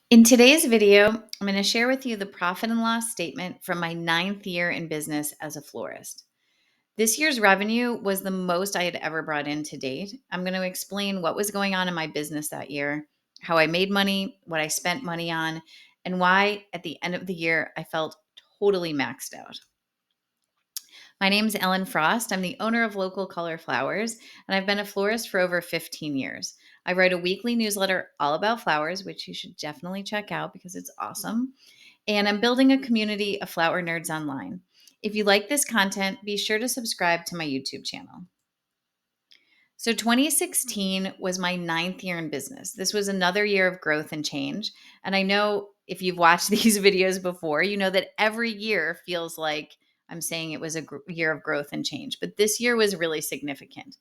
In today's video, I'm going to share with you the profit and loss statement from my ninth year in business as a florist. This year's revenue was the most I had ever brought in to date. I'm going to explain what was going on in my business that year, how I made money, what I spent money on, and why at the end of the year I felt totally maxed out. My name is Ellen Frost. I'm the owner of Local Color Flowers, and I've been a florist for over 15 years. I write a weekly newsletter all about flowers, which you should definitely check out because it's awesome. And I'm building a community of flower nerds online. If you like this content, be sure to subscribe to my YouTube channel. So, 2016 was my ninth year in business. This was another year of growth and change. And I know if you've watched these videos before, you know that every year feels like I'm saying it was a year of growth and change, but this year was really significant.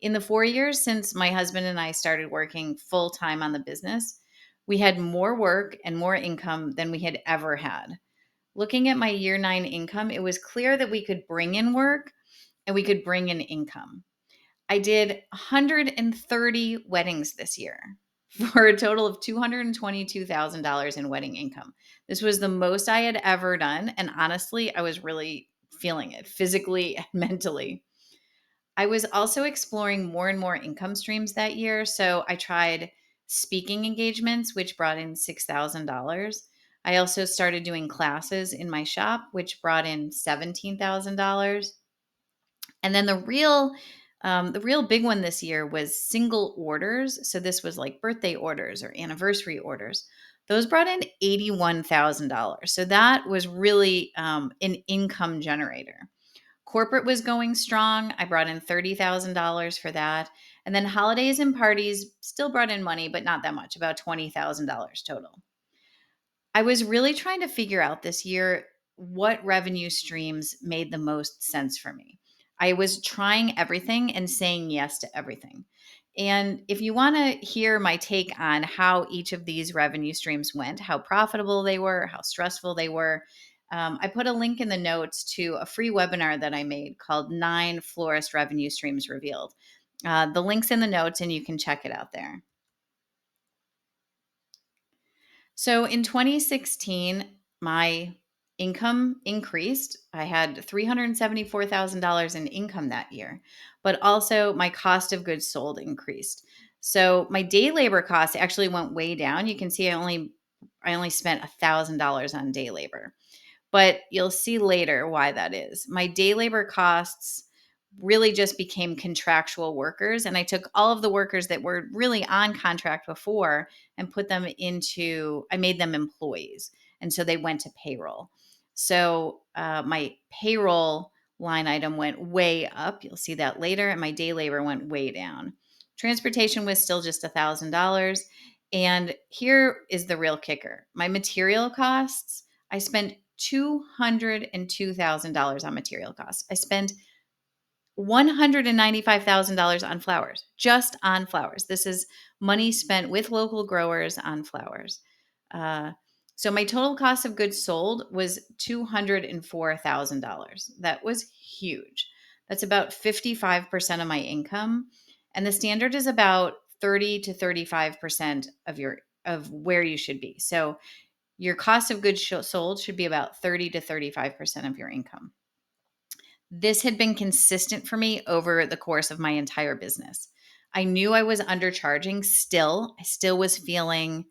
In the 4 years since my husband and I started working full time on the business, we had more work and more income than we had ever had. Looking at my year nine income, it was clear that we could bring in work and we could bring in income. I did 130 weddings this year for a total of $222,000 in wedding income. This was the most I had ever done. And honestly, I was really feeling it physically and mentally. I was also exploring more and more income streams that year. So I tried speaking engagements, which brought in $6,000. I also started doing classes in my shop, which brought in $17,000. And then the real big one this year was single orders. So this was like birthday orders or anniversary orders. Those brought in $81,000. So that was really an income generator. Corporate was going strong. I brought in $30,000 for that. And then holidays and parties still brought in money, but not that much, about $20,000 total. I was really trying to figure out this year what revenue streams made the most sense for me. I was trying everything and saying yes to everything. And if you want to hear my take on how each of these revenue streams went, how profitable they were, how stressful they were, I put a link in the notes to a free webinar that I made called Nine Florist Revenue Streams Revealed. The link's in the notes and you can check it out there. So in 2016, my income increased. I had $374,000 in income that year, but also my cost of goods sold increased. So my day labor costs actually went way down. You can see I only spent $1,000 on day labor. But you'll see later why that is. My day labor costs really just became contractual workers. And I took all of the workers that were really on contract before and I made them employees. And so they went to payroll. So my payroll line item went way up. You'll see that later. And my day labor went way down. Transportation was still just $1,000. And here is the real kicker, my material costs. I spent $202,000 on material costs. I spent $195,000 on flowers, just on flowers. This is money spent with local growers on flowers. Uh, so my total cost of goods sold was $204,000. That was huge. That's about 55% of my income, and the standard is about 30 to 35% of where you should be. So your cost of goods sold should be about 30 to 35% of your income. This had been consistent for me over the course of my entire business. I knew I was undercharging still. I still was feeling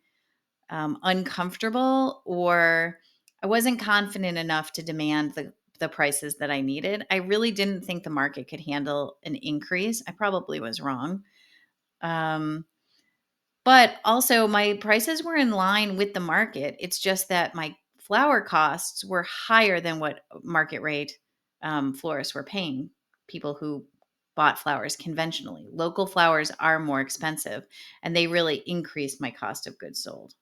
uncomfortable, or I wasn't confident enough to demand the prices that I needed. I really didn't think the market could handle an increase. I probably was wrong. Um, but also, my prices were in line with the market. It's just that my flower costs were higher than what market rate florists were paying people who bought flowers conventionally. Local flowers are more expensive, and they really increased my cost of goods sold.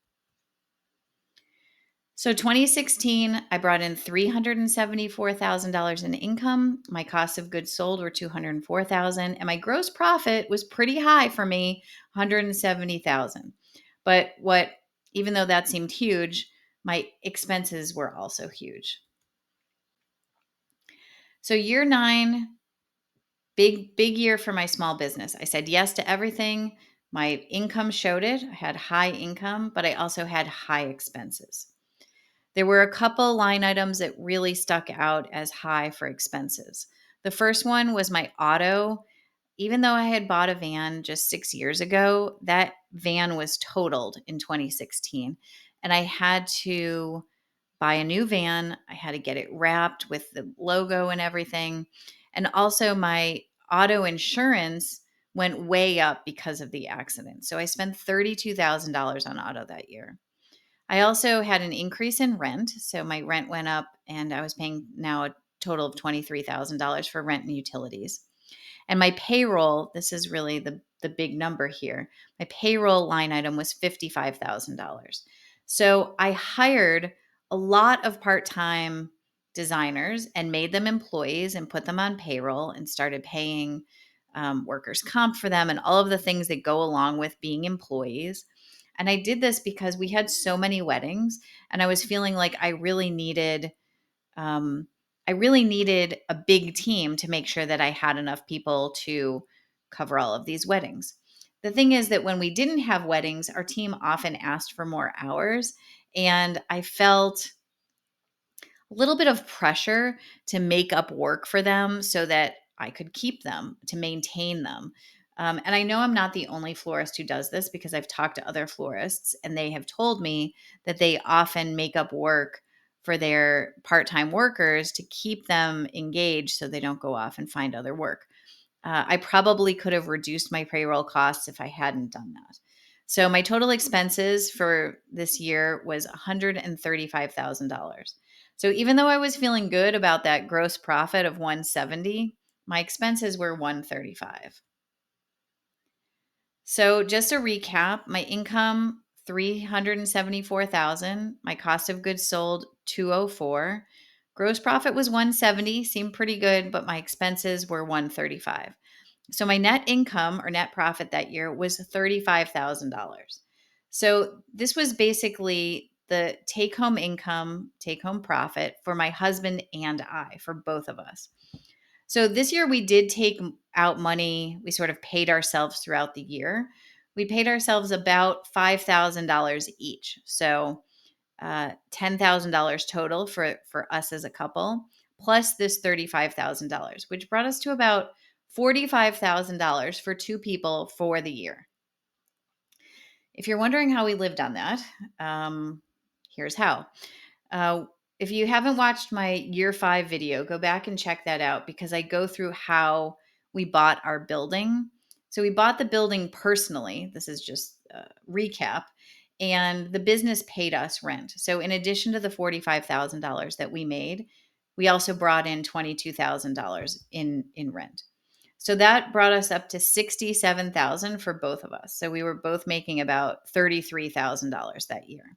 So 2016, I brought in $374,000 in income. My cost of goods sold were $204,000, and my gross profit was pretty high for me, $170,000. But even though that seemed huge, my expenses were also huge. So year nine, big year for my small business. I said yes to everything. My income showed it. I had high income, but I also had high expenses. There were a couple line items that really stuck out as high for expenses. The first one was my auto. Even though I had bought a van just 6 years ago, that van was totaled in 2016. And I had to buy a new van. I had to get it wrapped with the logo and everything. And also, my auto insurance went way up because of the accident. So I spent $32,000 on auto that year. I also had an increase in rent. So my rent went up, and I was paying now a total of $23,000 for rent and utilities. And my payroll, this is really the big number here. My payroll line item was $55,000. So I hired a lot of part-time designers and made them employees and put them on payroll and started paying workers' comp for them and all of the things that go along with being employees. And I did this because we had so many weddings, and I was feeling like um, I really needed a big team to make sure that I had enough people to cover all of these weddings. The thing is that when we didn't have weddings, our team often asked for more hours, and I felt a little bit of pressure to make up work for them so that I could keep them, to maintain them. And I know I'm not the only florist who does this, because I've talked to other florists and they have told me that they often make up work for their part time workers to keep them engaged so they don't go off and find other work. I probably could have reduced my payroll costs if I hadn't done that. So my total expenses for this year was $135,000. So even though I was feeling good about that gross profit of 170, my expenses were 135. So just a recap, my income 374,000, my cost of goods sold 204. Gross profit was 170, seemed pretty good, but my expenses were 135. So my net income or net profit that year was $35,000. So this was basically the take home income, take home profit for my husband and I, for both of us. So this year we did take out money. We sort of paid ourselves throughout the year. We paid ourselves about $5,000 each. So $10,000 total for us as a couple, plus this $35,000, which brought us to about $45,000 for two people for the year. If you're wondering how we lived on that, here's how. Uh, if you haven't watched my year 5 video, go back and check that out, because I go through how we bought our building. So we bought the building personally. This is just a recap. And the business paid us rent. So in addition to the $45,000 that we made, we also brought in $22,000 in rent. So that brought us up to $67,000 for both of us. So we were both making about $33,000 that year.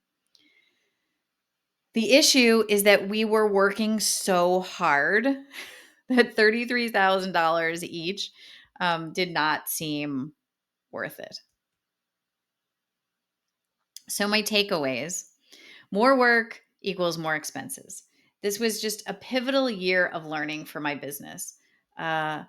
The issue is that we were working so hard that $33,000 each did not seem worth it. So, my takeaways: more work equals more expenses. This was just a pivotal year of learning for my business. Uh,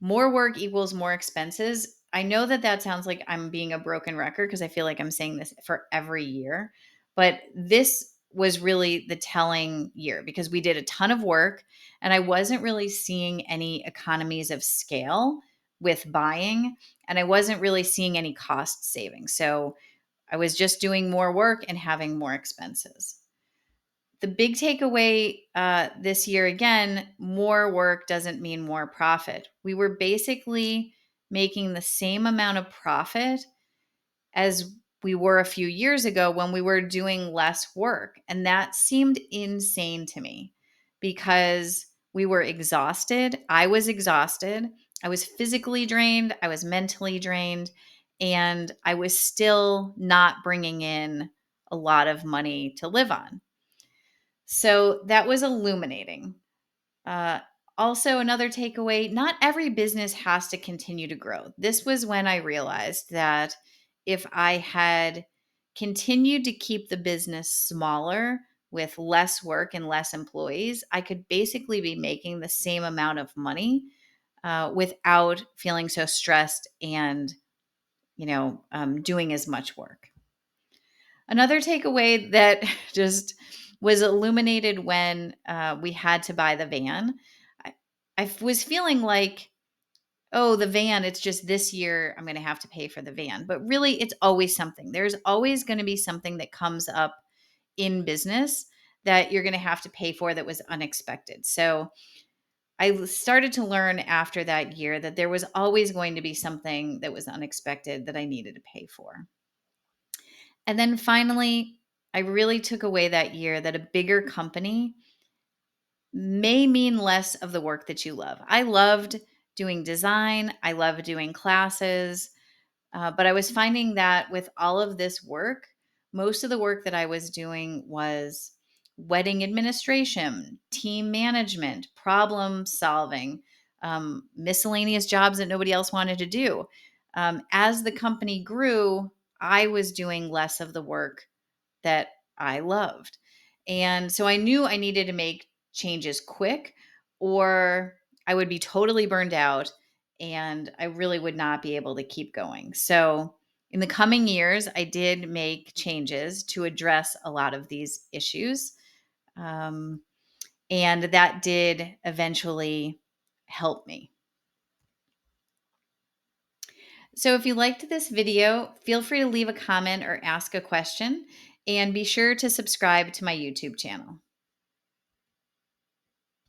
More work equals more expenses. I know that that sounds like I'm being a broken record, because I feel like I'm saying this for every year, but this was really the telling year, because we did a ton of work and I wasn't really seeing any economies of scale with buying, and I wasn't really seeing any cost savings. So I was just doing more work and having more expenses. The big takeaway this year, again, more work doesn't mean more profit. We were basically making the same amount of profit as we were a few years ago when we were doing less work. And that seemed insane to me, because we were exhausted. I was exhausted. I was physically drained. I was mentally drained. And I was still not bringing in a lot of money to live on. So that was illuminating. Uh, Also, another takeaway: not every business has to continue to grow. This was when I realized that if I had continued to keep the business smaller with less work and less employees, I could basically be making the same amount of money without feeling so stressed and doing as much work. Another takeaway that just was illuminated when we had to buy the van. I, I was feeling like, oh, the van, it's just this year I'm going to have to pay for the van. But really, it's always something. There's always going to be something that comes up in business that you're going to have to pay for that was unexpected. So I started to learn after that year that there was always going to be something that was unexpected that I needed to pay for. And then finally, I really took away that year that a bigger company may mean less of the work that you love. I loved doing design, I loved doing classes, but I was finding that with all of this work, most of the work that I was doing was wedding administration, team management, problem solving, miscellaneous jobs that nobody else wanted to do. As the company grew, I was doing less of the work that I loved. And so I knew I needed to make changes quick, or I would be totally burned out and I really would not be able to keep going. So in the coming years, I did make changes to address a lot of these issues. Um, and that did eventually help me. So if you liked this video, feel free to leave a comment or ask a question, and be sure to subscribe to my YouTube channel.